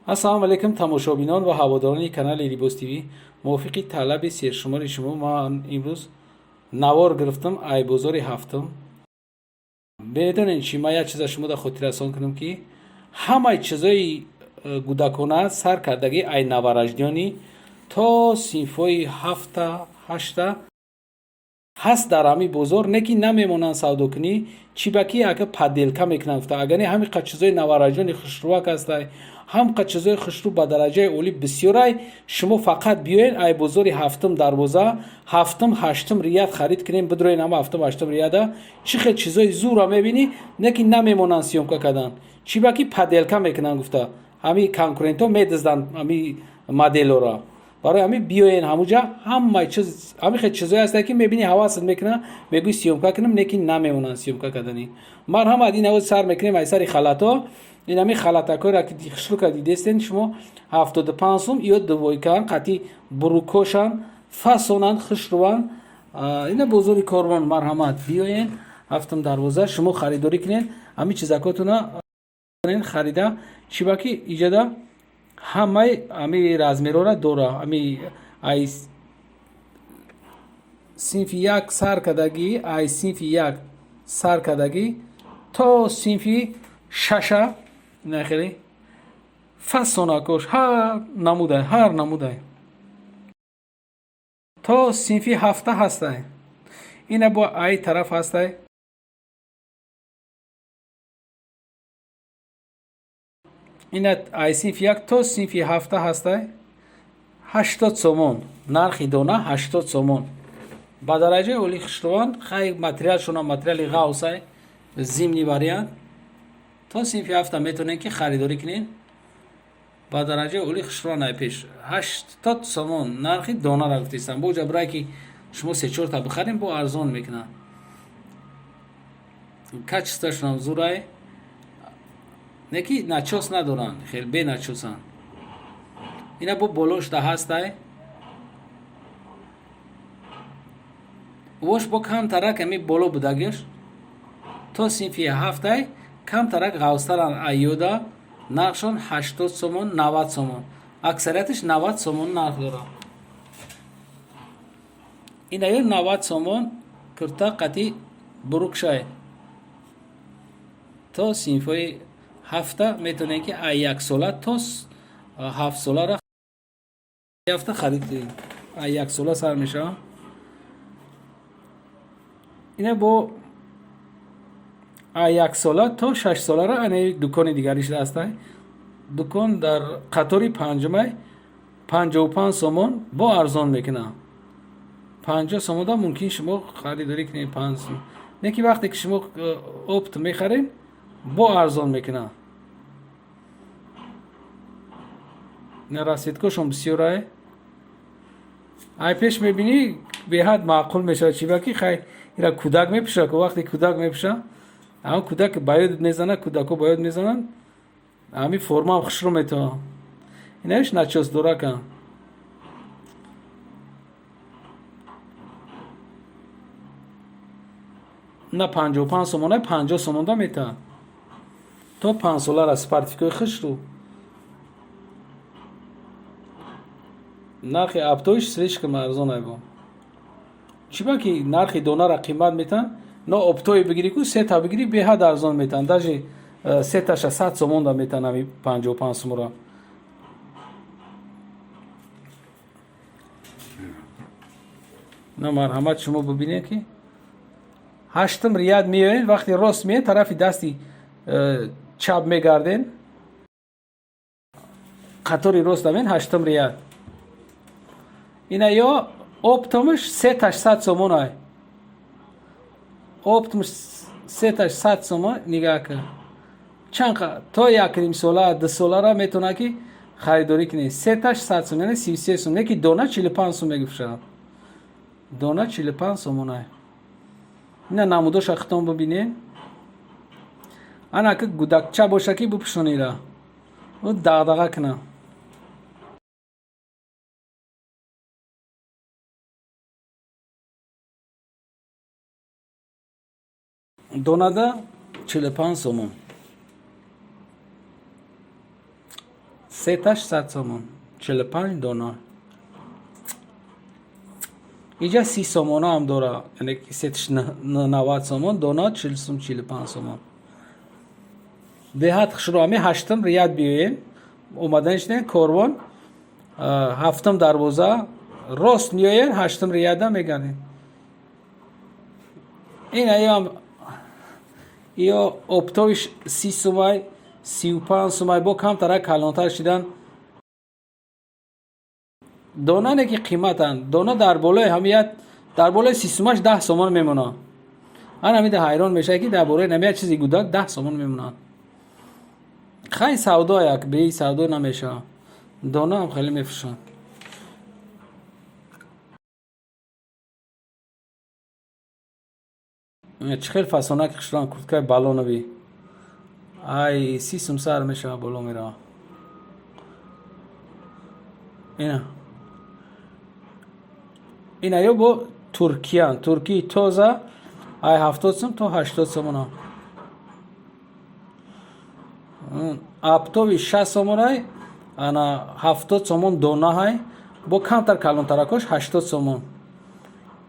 ассалому алайкум тамошобинон ва ҳаводорони канали Либос ТВ. мувофиқи талаби сершумори шумо ман имрӯз навор гирифтам айбозори ҳафтум. бедонед чӣ, ман як чиза шумода хотиррасон кунам ки ҳамаи чизои гудакона сар кардаги ай навараждиёни то синфҳои ҳафта ҳашта ҳаст дар ҳами бозор, не ки намемонанд савдокунӣ чибаки яка паделка мекунанд. гуфта агар не ҳамин қад чизои навараждиёни хушрувак ҳастай, ҳам қад чизои хушрӯ ба дараҷаи олӣ бисёрай, шумо фақат биёед ай бозори ҳафтум дарвоза, ҳафтум ҳаштум рият харид кунем, бидроен ҳама ҳафтум ҳаштум риада чӣ хел чизои зӯра мебинӣ, не ки намемонанд сиёмка кардан, чибаки паделка мекунанд. гуфта ҳами конкурентҳо медизданд ҳами моделҳоро. барои ҳамин биёен ҳамуҷа ҳамаи чиз ҳамин хел чизое ҳастае ки мебинӣ ҳавасат мекунад, мегӯӣ сиёмка кунам, не ки намемонанд сиёмка карданӣ. марҳамат, ин навои сар мекунем ай сари халато. ин ҳамин халатакҳоро ки хушрука дидестен шумо 75 сум ё дувойкан қатъи бурукошан фасонанд хушруванд. ина бозори корвон. марҳамат, биёен ҳафтум дарвоза шумо харидорӣ кунед, ҳамин чизакотуна харида чибаки иҷода ҳамаи ҳами размерҳоро дора. ҳами ай синфи як сар кардагӣ, ай синфи як сар кардагӣ то синфи шаша нахеле фасонакош ҳар намудай то синфи ҳафта ҳастай. ина бо ай тараф ҳастай. ина ай синфи як то синфи ҳафта ҳастай. 80 сомон нархи дона, 80 сомон. ба дараҷаи оли хушруванд хай материалшона материали ғавсай, зимни вариант. то синфи ҳафта метавонед ки харидорӣ кунед. ба дараҷаи оли хушруванд ай пеш 80 сомон нархи донара гуфтистам. бо ҷабрае ки шумо 3-4 бихарем бо арзон мекунанд. качествашонам зурай, не ки начос надоранд, хел беначосанд. ина бо болошта ҳастай. вош бо камтарак ами боло будагеш то синфи ҳафтай камтарак ғавстаран айёда нархшон 80 сомон 90 сомон. аксарияташ 90 сомон нарх дорад. ина ё 90 сомон курта қатъи бурукшай то синфҳои ҳафта метавонем ки ай яксола то 7 солара ҳафта харид кунем. ай яксола сар мешавад. ина бо ай яксола то 6 солара ани дукони дигари шуда ҳастай. дукон дар қатори панҷумай 55 сомон бо арзон мекунад. 50 сомонда мумкин шумо харидорӣ кунед. 5 сомон не ки вақте ки шумо опт мехаред бо арзон мекунад. ина расидкошон бисёрае. ай пеш мебинӣ беҳад маъқул мешавад. чибаки хай ира кӯдак мепӯшад. вақте кӯдак мепӯшад ҳамн кӯдак ба ёд мезанад, кӯдако ба ёд мезананд, ҳамин формаам хушрӯ метавад. инаиш начосдоракам. на 55 сомона 50 сомонда метавад. то 5 солара спартикои хушрӯ. нархи аптоиш слишком арзон айбо. чибаки нархи донара қимат метан, но оптои бигирӣ ку сета бигирӣ беҳад арзон метан. даже сеташа 100 сомонда метан ами 55 сомора. на марҳамат шумо бибинед ки 8 рият меоед, вақти рост меоед тарафи дасти чап мегарден, қатори рост амед 8 рият. ина ё оптумш сеташ 100 сомон ай. оптумш сеташ 100 сомон нигаҳ кар. чанд то 1 сола 2 солара метавонад ки харидорӣ кунед. сеташ 100 сомон яъне 33 сомон. не ки дона 45 сом мегӯфтшад. дона 45 сомон ай. ина намудоша хитон бибинед. ана ки гудакча боша ки бипӯшонира ӯ дағдаға кунад. донада 45 сомон. سه 100 سومون 45 دونا. اینجا 30 سومون هم داره، یعنی سه 90 سومون دونا 40 سوم 45 سومون. دهات خشرامی هشتم ریاد بیاین اومدنش نه کاروان هفتم دروازه راست میاین هشتم ریاده میگن. این ایام یا اپتویش 30 سومای 35 سومای با کم تر کلانتر شدن. دونا نه که قیمتن دونا در بالای همیت در بالای 30 سوماش 10 سومان میمونه. من همیده حیران میشه که در بالای نمیاد چیزی گوداک 10 سومان میمونه. خیلی سودا یک به سودا نمیشه. دونا هم خیلی میفروشن. چخیل فاسونک خشران کردکای بالون بی. ای 30 سوم سر میشه بالا میره. اینا یا با ترکی توزه ای 70 سوم تا 80 سومونه. اپتوی 60 سومونه انا 70 سومون دونا های با کمتر کلانترکش 80 سومون.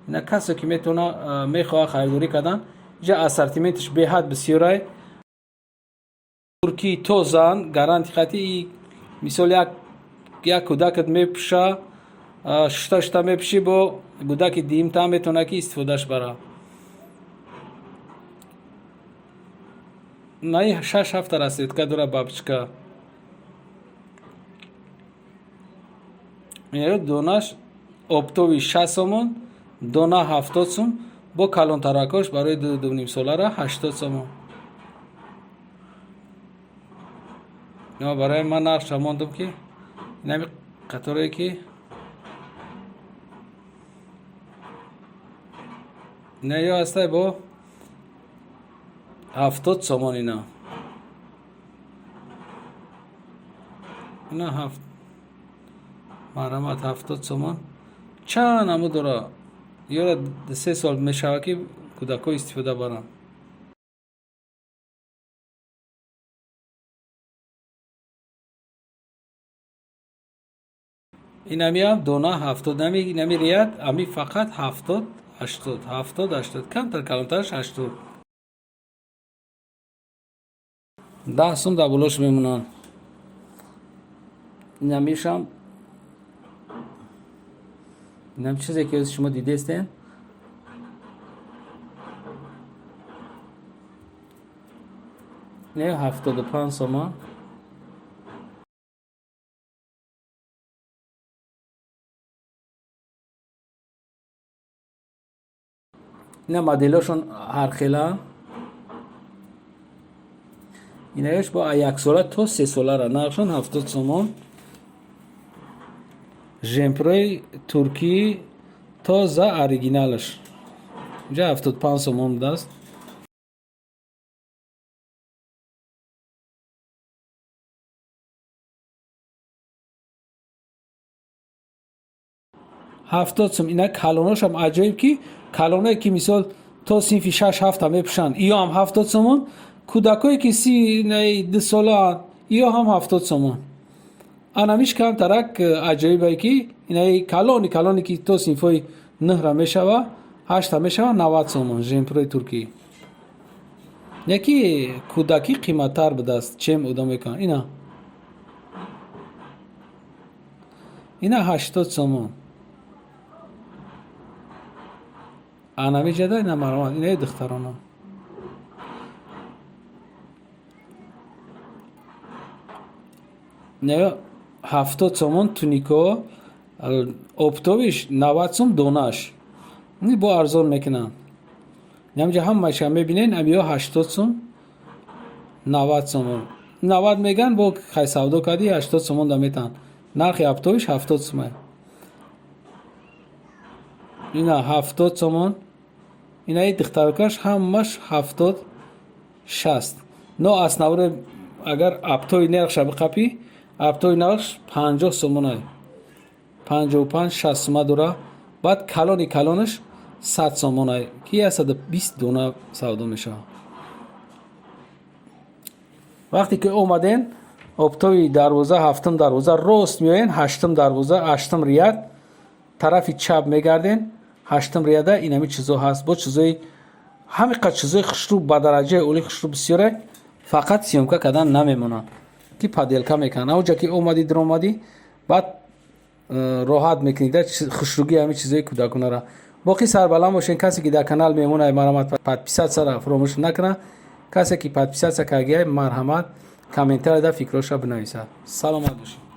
اینا کسی که میتونه میخواه خریداری کردن اینجا اسورتیمنتش به حد بسیاره. ترکی توزن گارانتی خاطی مثال یک کودکت میپشه شتا میپشی با کودک دیم تا میتونه که استفادهش بره. نه 6 هفته رسید که دوره بابچکا. این دوناش اپتوی 60 سومون دونا 70 سوم با کلان تراکش برای 2.5 ساله را 80 سومون. نه برای من نقش ماندم که این قطاره که نه یا هسته با 70 سومون اینا هفت مرمت 70 سومون چند همو داره یا 3 سال میشه که کودکا استفاده برن. این هم دونا 70 نمی ریاد امی فقط 70 80 کمتر کلانترش 80 10 سوم دبولش میمونن. این همیشم این هم چیزی که شما دیده استین نه 75 سومان اینا مدلشون هر خیلی اینایش با 1 ساله تا 3 ساله را نقشون 70 سومان. ژمپرای ترکی تازه اوریجینالش اینجا 75 سومان بوده است. هفتاد سوم. اینا کلوناش هم عجیب که کلونایی که مثال تا صنف 6 7 هم میپشن یا هم 70 سومون. کودکایی که 2 ساله یا هم 70 سومون. انامیش کم ترک عجیبه که اینا کلونی که تا صنفای 9 را میشوه 8 را میشوه 90 سومون. ژمپرای ترکی یکی کودکی قیمتتر بوده است. چم ادامه میکنه اینا 80 سومون. انامی جدا اینا مرمان اینا دخترانه نه 70 سومون تونیکو اپتویش 90 سوم دوناش این با ارزان میکنن. نمیشه هم میشه میبینین امیا 80 سوم 90 سومون 90 میگن با خیلی سودا کردی 80 سومون دمیتن. نرخ اپتویش 70 سومه. اینا 70 سومون. اینا دخترکش همش 70 60 نو اسنور اگر اپتوی نرخش بقپی اپتوی نرخش 50 سومونه 55 60 سومه دوره. بعد کلونش 100 سومونه که 120 دونه سودا میشه. وقتی که اومدین обтои дарвоза, ҳафтум дарвоза рост меоен, ҳаштум дарвоза, ҳаштум рияд тарафи чап мегарден, ҳаштум рияда инами чизо ҳаст. Бо чизои ҳами қад чизои хушрӯб ба дараҷаи оли хушрӯб бисёре фақат сёмка кардан намемонад ки паделка мекунанд. Ауҷа ки омадӣ диромадӣ баъд роҳат мекунӣ хушрӯгӣ ҳами чизои кӯдаконара. боқӣ сарбаланд бошен. Касе ки дар канал мемонад маромад подписатсияро фуромӯш накунад. касе ки подписатсия кардагиҳай марҳамат комментария да фикроша бинависад. саломат бошед.